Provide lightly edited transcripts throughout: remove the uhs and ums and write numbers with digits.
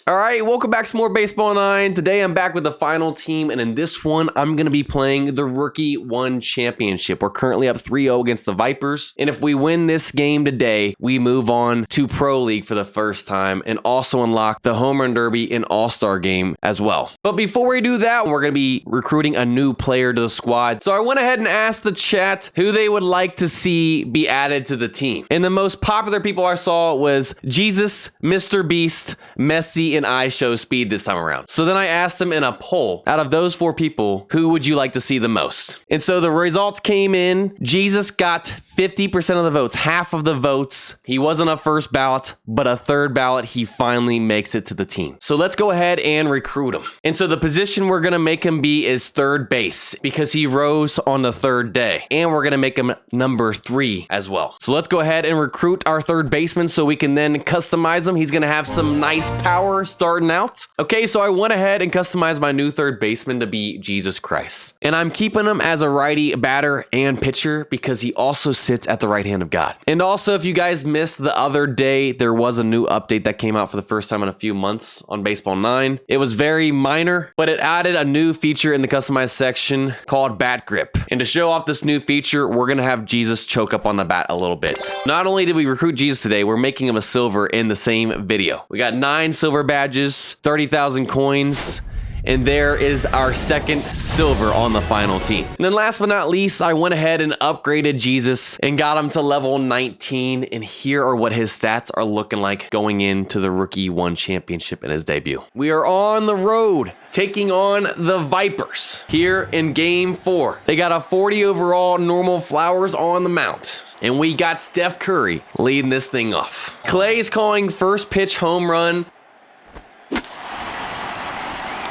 All right, welcome back to more Baseball 9. Today I'm back with the final team, and in this one, I'm going to be playing the Rookie 1 Championship. We're currently up 3-0 against the Vipers, and if we win this game today, we move on to Pro League for the first time and also unlock the Home Run Derby and All-Star Game as well. But before we do that, we're going to be recruiting a new player to the squad. So I went ahead and asked the chat who they would like to see be added to the team. And the most popular people I saw was Jesus, Mr. Beast, Messi, and I Show Speed this time around. So then I asked them in a poll, out of those 4 people, who would you like to see the most? And so the results came in. Jesus got 50% of the votes, half of the votes. He wasn't a first ballot, but a third ballot. He finally makes it to the team. So let's go ahead and recruit him. And so the position we're going to make him be is third base because he rose on the 3rd day. And we're going to make him number 3 as well. So let's go ahead and recruit our third baseman so we can then customize him. He's going to have some nice power starting out. Okay, so I went ahead and customized my new third baseman to be Jesus Christ. And I'm keeping him as a righty batter and pitcher because he also sits at the right hand of God. And also, if you guys missed the other day, there was a new update that came out for the first time in a few months on Baseball 9. It was very minor, but it added a new feature in the customized section called Bat Grip. And to show off this new feature, we're going to have Jesus choke up on the bat a little bit. Not only did we recruit Jesus today, we're making him a silver in the same video. We got 9 silver badges, 30,000 coins, and there is our second silver on the final team. And then last but not least, I went ahead and upgraded Jesus and got him to level 19. And here are what his stats are looking like going into the Rookie 1 Championship in his debut. We are on the road taking on the Vipers here in Game 4. They got a 40 overall normal Flowers on the mound. And we got Steph Curry leading this thing off. Clay's calling first pitch home run.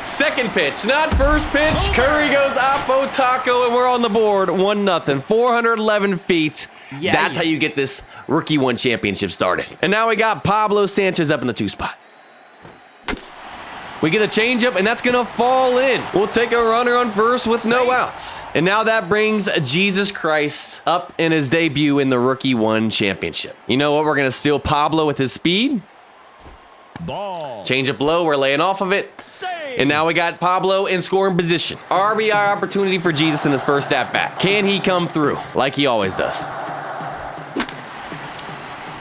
Second pitch, not first pitch. Curry goes Oppo Taco, and we're on the board. 1-0, 411 feet. Yeah, that's how you get this Rookie 1 Championship started. And now we got Pablo Sanchez up in the 2 spot. We get a changeup, and that's going to fall in. We'll take a runner on first with no outs. And now that brings Jesus Christ up in his debut in the Rookie 1 Championship. You know what? We're going to steal Pablo with his speed. Ball. Change up low, we're laying off of it. Save. And now we got Pablo in scoring position. RBI opportunity for Jesus in his first at-bat. Can he come through like he always does?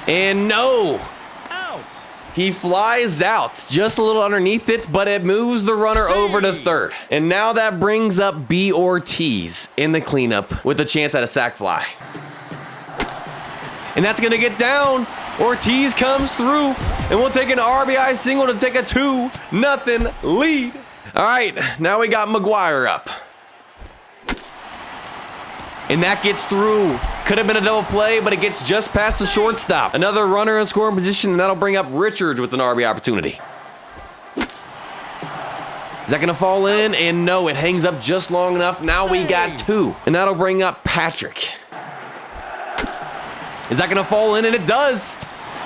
And no. Out. He flies out just a little underneath it, but it moves the runner over to third. And now that brings up B. Ortiz in the cleanup with a chance at a sac fly. And that's going to get down. Ortiz comes through, and we'll take an RBI single to take a 2-0 lead. All right, now we got McGuire up. And that gets through. Could have been a double play, but it gets just past the shortstop. Another runner in scoring position, and that'll bring up Richards with an RBI opportunity. Is that going to fall in? And no, it hangs up just long enough. Now we got 2, and that'll bring up Patrick. Is that going to fall in? And it does.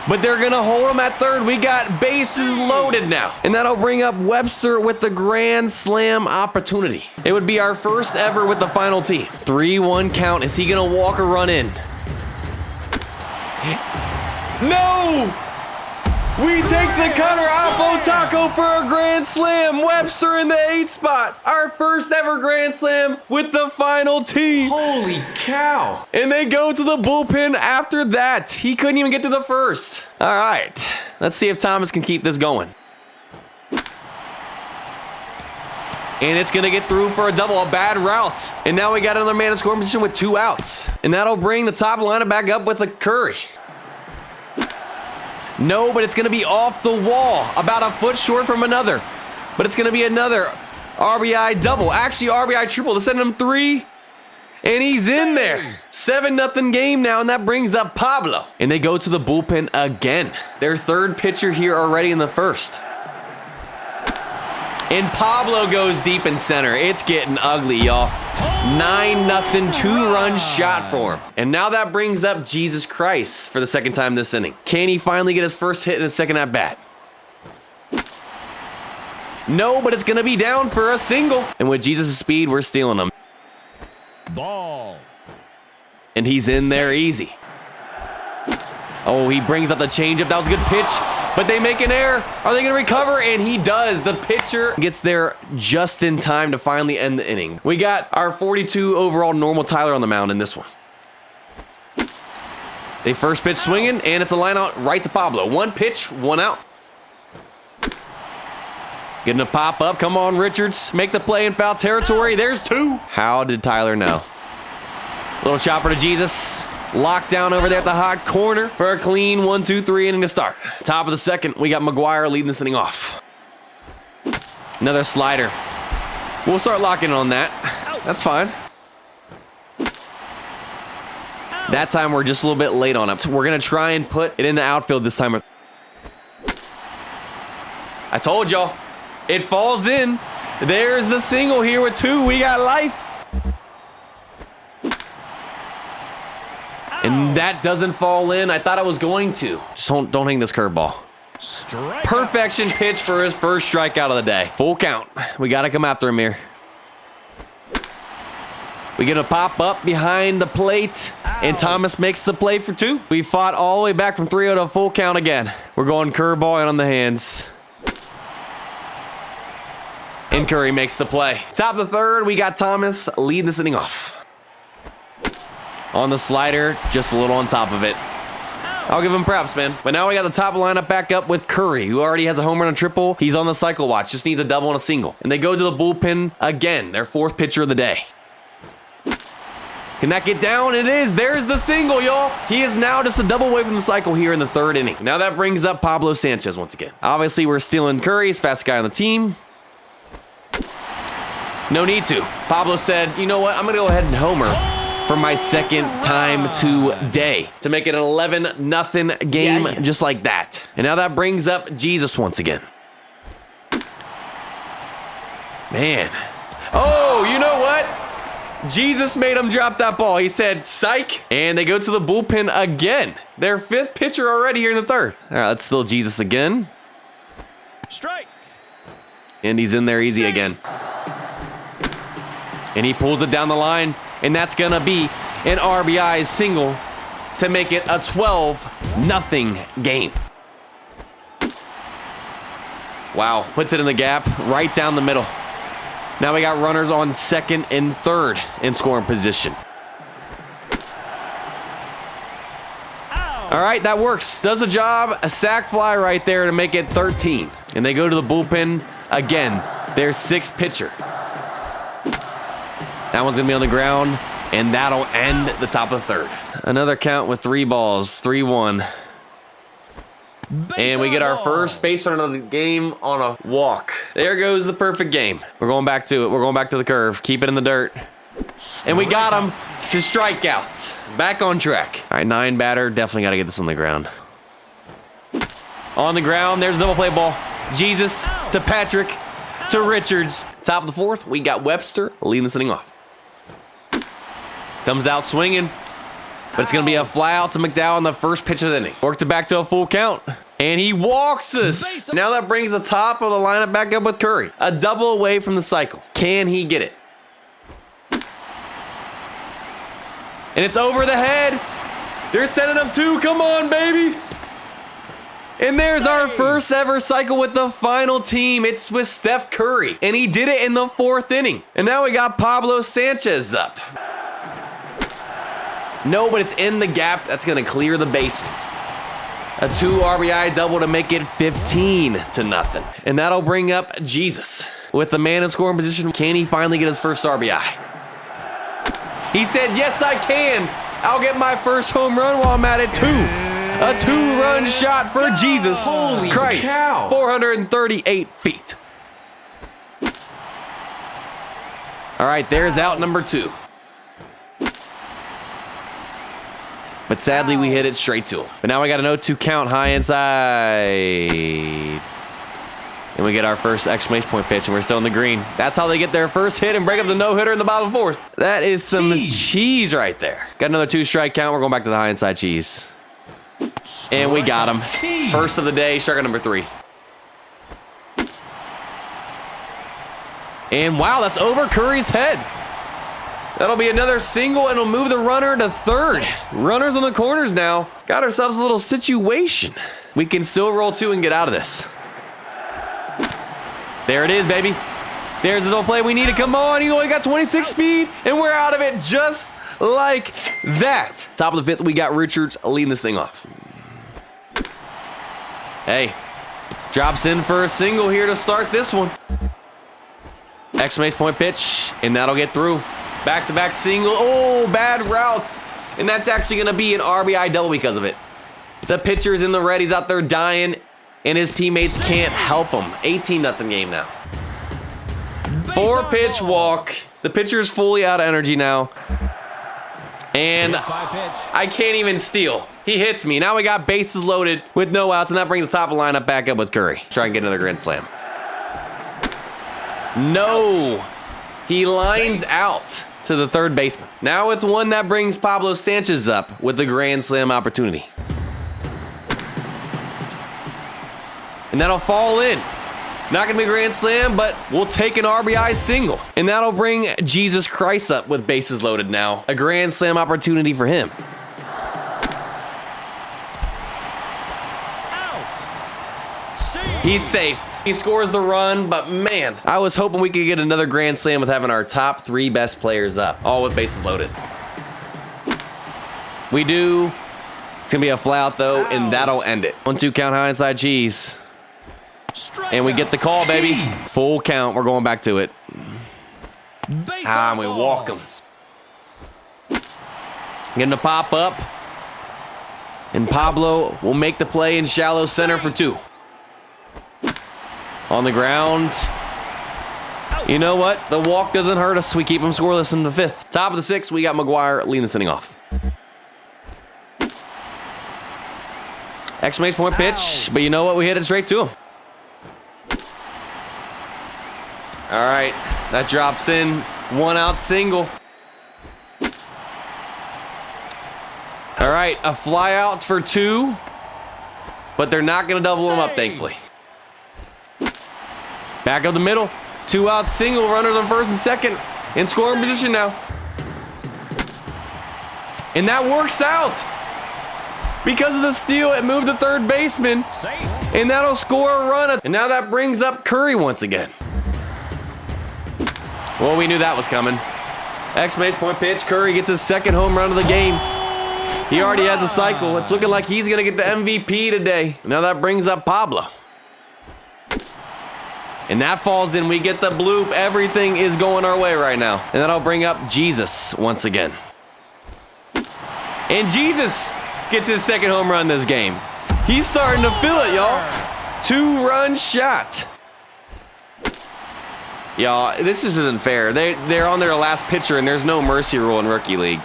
But they're going to hold him at third. We got bases loaded now. And that'll bring up Webster with the grand slam opportunity. It would be our first ever with the final team. 3-1 count. Is he going to walk or run in? No! We take the cutter, Oppo Taco for a grand slam. Webster in the 8th spot. Our first ever grand slam with the final team. Holy cow. And they go to the bullpen after that. He couldn't even get to the first. All right. Let's see if Thomas can keep this going. And it's going to get through for a double, a bad route. And now we got another man in scoring position with 2 outs. And that'll bring the top lineup back up with a Curry. No, but it's going to be off the wall, about a foot short from another. But it's going to be another RBI double, actually RBI triple to send him 3. And he's in there. 7-0 game now, and that brings up Pablo. And they go to the bullpen again. Their third pitcher here already in the first. And Pablo goes deep in center. It's getting ugly, y'all. 9-0, 2-run shot for him. And now that brings up Jesus Christ for the second time this inning. Can he finally get his first hit in his second at bat? No, but it's going to be down for a single. And with Jesus' speed, we're stealing him. Ball. And he's in there easy. Oh, he brings up the changeup. That was a good pitch. but they make an error. Are they going to recover? And he does. The pitcher gets there just in time to finally end the inning. We got our 42 overall normal Tyler on the mound in this one. They first pitch swinging, and it's a line out right to Pablo. One pitch, one out. Getting a pop up. Come on, Richards. Make the play in foul territory. There's two. How did Tyler know? Little chopper to Jesus. Locked down over there at the hot corner for a clean 1-2-3 inning to start. Top of the second, we got McGuire leading this inning off. Another slider. We'll start locking in on that. That's fine. That time we're just a little bit late on it. So we're going to try and put it in the outfield this time. I told y'all. It falls in. There's the single here with two. We got life. And that doesn't fall in. I thought it was going to. Just don't hang this curveball. Perfection pitch for his first strikeout of the day. Full count. We got to come after him here. We get a pop up behind the plate, and Thomas makes the play for two. We fought all the way back from 3-0 to a full count again. We're going curveball in on the hands. And Curry makes the play. Top of the third, we got Thomas leading this inning off. On the slider, just a little on top of it. I'll give him props, man. But now we got the top lineup back up with Curry, who already has a home run and triple. He's on the cycle watch, just needs a double and a single. And they go to the bullpen again, their fourth pitcher of the day. Can that get down? It is. There's the single, y'all. He is now just a double away from the cycle here in the third inning. Now that brings up Pablo Sanchez once again. Obviously, we're stealing Curry's fastest guy on the team. No need to. Pablo said, you know what? I'm going to go ahead and homer for my second time today to make it an 11-0 game just like that. And now that brings up Jesus once again. Man. Oh, you know what? Jesus made him drop that ball. He said, psych. And they go to the bullpen again. Their fifth pitcher already here in the third. All right, that's still Jesus again. Strike. And he's in there easy again. And he pulls it down the line. And that's going to be an RBI single to make it a 12-0 game. Wow. Puts it in the gap right down the middle. Now we got runners on second and third in scoring position. All right, that works. Does a job. A sac fly right there to make it 13. And they go to the bullpen again. Their sixth pitcher. That one's going to be on the ground, and that'll end the top of the third. Another count with 3 balls, 3-1. And we get our first base runner of the game on a walk. There goes the perfect game. We're going back to it. We're going back to the curve. Keep it in the dirt. And we got him to strikeouts. Back on track. All right, 9 batter. Definitely got to get this on the ground. On the ground, there's the double play ball. Jesus to Patrick to Richards. Top of the fourth, we got Webster leading this inning off. Comes out swinging, but it's going to be a fly out to McDowell on the first pitch of the inning. Worked it back to a full count, and he walks us. Now that brings the top of the lineup back up with Curry. A double away from the cycle. Can he get it? And it's over the head. They're sending him 2. Come on, baby. And there's our first ever cycle with the final team. It's with Steph Curry, and he did it in the 4th inning. And now we got Pablo Sanchez up. No, but it's in the gap. That's going to clear the bases. A 2 RBI double to make it 15-0. And that'll bring up Jesus. With the man in scoring position, can he finally get his first RBI? He said, yes, I can. I'll get my first home run while I'm at it, too. A 2-run shot for Jesus. Holy Christ. cow. 438 feet. All right, there's out number 2. But sadly, we hit it straight to him. But now we got an 0-2 count high inside. And we get our first exclamation point pitch, and we're still in the green. That's how they get their first hit and break up the no-hitter in the bottom 4th. That is some cheese right there. Got another 2-strike count. We're going back to the high inside cheese. And we got him. First of the day, strikeout number 3. And wow, that's over Curry's head. That'll be another single, and it'll move the runner to third. Runners on the corners now. Got ourselves a little situation. We can still roll 2 and get out of this. There it is, baby. There's the little play we needed. Come on, he only got 26 speed, and we're out of it just like that. Top of the 5th, we got Richards leading this thing off. Hey, drops in for a single here to start this one. Exclamation point pitch, and that'll get through. Back-to-back single. Oh, bad route. And that's actually going to be an RBI double because of it. The pitcher's in the red. He's out there dying, and his teammates can't help him. 18-0 game now. 4-pitch walk. The pitcher's fully out of energy now. And I can't even steal. He hits me. Now we got bases loaded with no outs, and that brings the top of the lineup back up with Curry. Try and get another grand slam. No. He lines out to the third baseman. Now it's one that brings Pablo Sanchez up with the grand slam opportunity. And that'll fall in. Not gonna be a grand slam, but we'll take an RBI single. And that'll bring Jesus Christ up with bases loaded now. A grand slam opportunity for him. He's safe. He scores the run, but man, I was hoping we could get another grand slam with having our top 3 best players up, all with bases loaded. We do. It's gonna be a fly out though, and that'll end it. 1-2 count high inside cheese. And we get the call, baby. Full count. We're going back to it. And we walk him. Getting to pop up. And Pablo will make the play in shallow center for 2. On the ground. You know what? The walk doesn't hurt us. We keep him scoreless in the 5th. Top of the 6th, we got McGuire leading this inning off. Exclamation point pitch. But you know what? We hit it straight to him. All right, that drops in. 1 out single. All right, a fly out for 2, but they're not gonna double him up, thankfully. Back up the middle, 2 out single, runners on first and second, in scoring position now. And that works out. Because of the steal, it moved to third baseman, and that'll score a run. And now that brings up Curry once again. Well, we knew that was coming. Exclamation point pitch. Curry gets his 2nd home run of the game. He already has a cycle. It's looking like he's going to get the MVP today. Now that brings up Pablo. And that falls in. We get the bloop. Everything is going our way right now. And that'll bring up Jesus once again. And Jesus gets his 2nd home run this game. He's starting to feel it, y'all. 2-run shot. Y'all, this just isn't fair. They're on their last pitcher, and there's no mercy rule in Rookie League.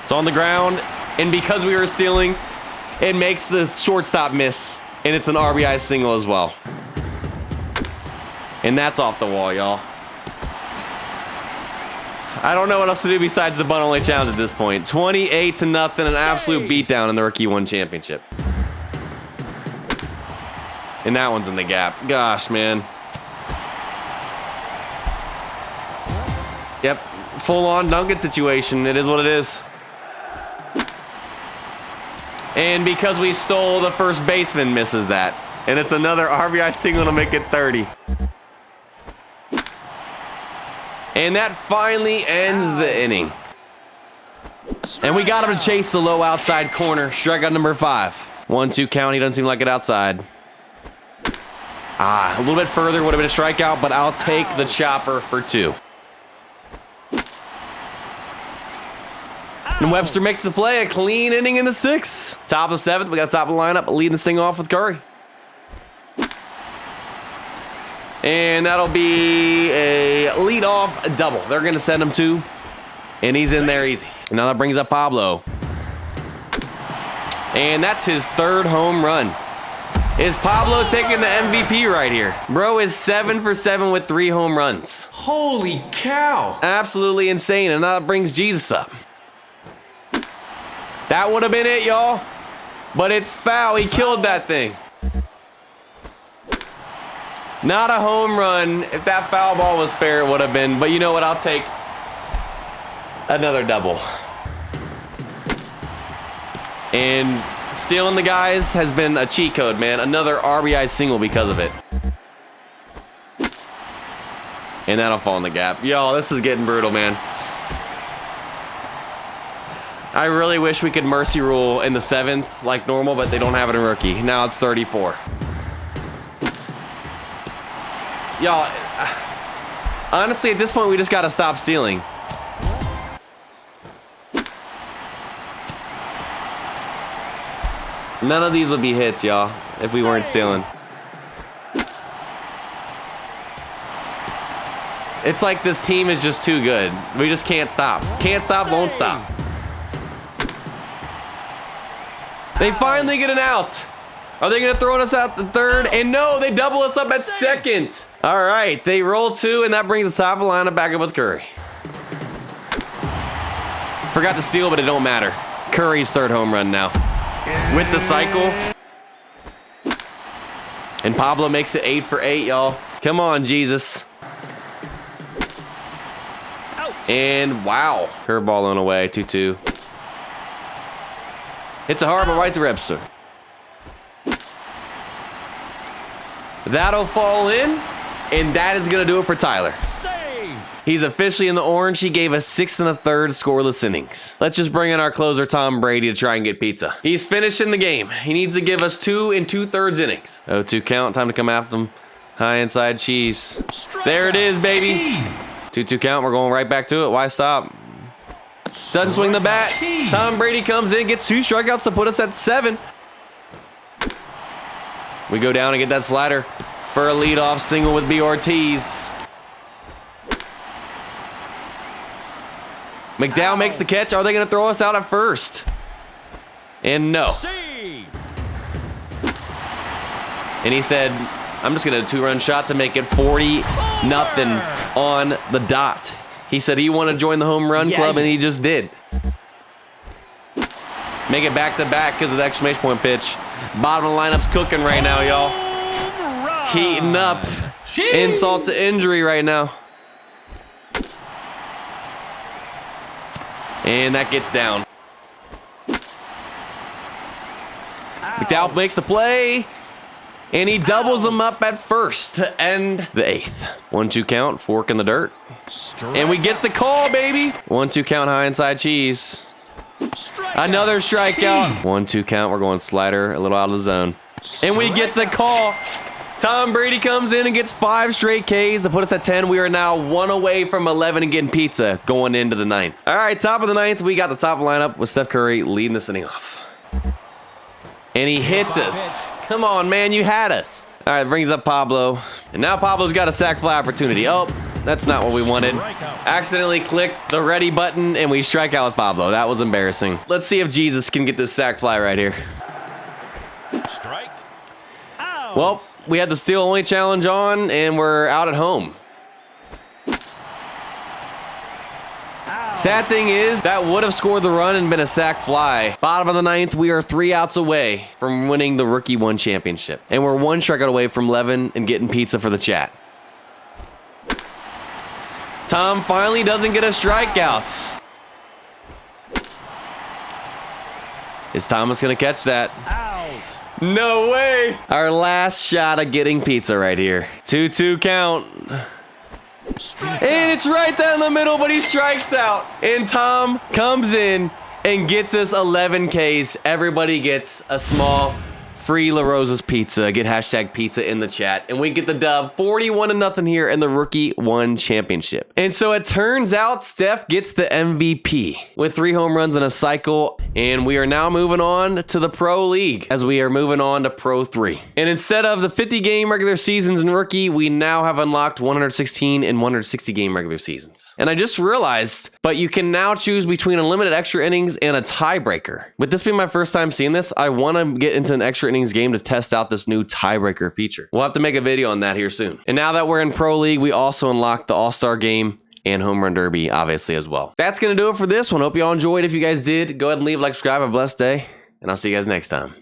It's on the ground, and because we were stealing, it makes the shortstop miss, and it's an RBI single as well. And that's off the wall, y'all. I don't know what else to do besides the bunt-only challenge at this point. 28-0, an absolute beatdown in the Rookie 1 championship. And that one's in the gap. Gosh, man. Yep, full-on Duncan situation. It is what it is. And because we stole, the first baseman misses that. And it's another RBI single to make it 30. And that finally ends the inning. And we got him to chase the low outside corner. Strikeout number 5. 1-2 count. He doesn't seem like it outside. A little bit further would have been a strikeout, but I'll take the chopper for 2. And Webster makes the play. A clean inning in the 6th. Top of the 7th. We got top of the lineup. Leading this thing off with Curry. And that'll be a leadoff double. They're going to send him 2. And he's in there easy. And now that brings up Pablo. And that's his 3rd home run. Is Pablo taking the MVP right here? Bro is 7 for 7 with 3 home runs. Holy cow. Absolutely insane. And now that brings Jesus up. That would have been it, y'all. But it's foul. He killed that thing. Not a home run. If that foul ball was fair, it would have been. But you know what? I'll take another double. And Stealing the guys has been a cheat code, man. Another RBI single because of it. And that'll fall in the gap. Yo, this is getting brutal, man. I really wish we could mercy rule in the 7th like normal, but they don't have it in rookie. Now it's 34. Y'all, honestly, at this point, we just got to stop stealing. None of these would be hits, y'all, if we weren't stealing. It's like this team is just too good. We just can't stop. Can't stop, won't stop. They finally get an out. Are they going to throw us out the 3rd? And no, they double us up at 2nd. All right, they roll 2, and that brings the top of the lineup back up with Curry. Forgot to steal, but it don't matter. Curry's 3rd home run now. With the cycle. And Pablo makes it 8 for 8, y'all. Come on, Jesus. And wow. Curveball on away, 2-2. It's a hard one right to Webster. That'll fall in, and that is going to do it for Tyler. He's officially in the orange. He gave us 6 1/3 scoreless innings. Let's just bring in our closer, Tom Brady, to try and get pizza. He's finishing the game. He needs to give us 2 2/3 innings. 0-2 count. Time to come after him. High inside cheese. There it is, baby. 2-2 count. We're going right back to it. Why stop? Doesn't swing the bat. Tom Brady comes in, gets 2 strikeouts to put us at 7. We go down and get that slider for a leadoff single with B. Ortiz. McDowell makes the catch. Are they going to throw us out at 1st? And no. And he said, I'm just going to 2-run shot to make it 40-0 on the dot. He said he wanted to join the home run club, and he just did. Make it back-to-back because of the exclamation point pitch. Bottom of the lineup's cooking right now, y'all. Heating up. Insult to injury right now. And that gets down. McDowell makes the play. And he doubles him up at 1st to end the 8th. 1-2 count, fork in the dirt. And we get the call, baby. 1-2 count, high inside cheese. Another strikeout. 1-2 count, we're going slider, a little out of the zone. And we get the call. Tom Brady comes in and gets 5 straight Ks to put us at 10. We are now 1 away from 11 and getting pizza going into the 9th. All right, top of the 9th, we got the top lineup with Steph Curry leading this inning off. And he hits us. Come on, man, you had us. All right, brings up Pablo. And now Pablo's got a sac fly opportunity. Oh, that's not what we wanted. Accidentally clicked the ready button, and we strike out with Pablo. That was embarrassing. Let's see if Jesus can get this sac fly right here. Strike. Out. Well, we had the steal only challenge on, and we're out at home. Sad thing is, that would have scored the run and been a sac fly. Bottom of the 9th, we are 3 outs away from winning the Rookie 1 championship. And we're 1 strikeout away from Levin and getting pizza for the chat. Tom finally doesn't get a strikeout. Is Thomas going to catch that? Out. No way. Our last shot of getting pizza right here. 2-2 count. And it's right down the middle, but he strikes out. And Tom comes in and gets us 11 Ks. Everybody gets a small free La Rosa's pizza. Get hashtag pizza in the chat. And we get the dub 41-0 here in the Rookie 1 championship. And so it turns out Steph gets the MVP with 3 home runs in a cycle. And we are now moving on to the Pro League as we are moving on to Pro 3. And instead of the 50-game regular seasons in Rookie, we now have unlocked 116 and 160-game regular seasons. And I just realized, but you can now choose between unlimited extra innings and a tiebreaker. With this being my first time seeing this, I want to get into an extra innings game to test out this new tiebreaker feature. We'll have to make a video on that here soon. And now that we're in Pro League, we also unlocked the All-Star game and Home Run Derby, obviously, as well. That's going to do it for this one. Hope you all enjoyed. If you guys did, go ahead and leave a like, subscribe. Have a blessed day, and I'll see you guys next time.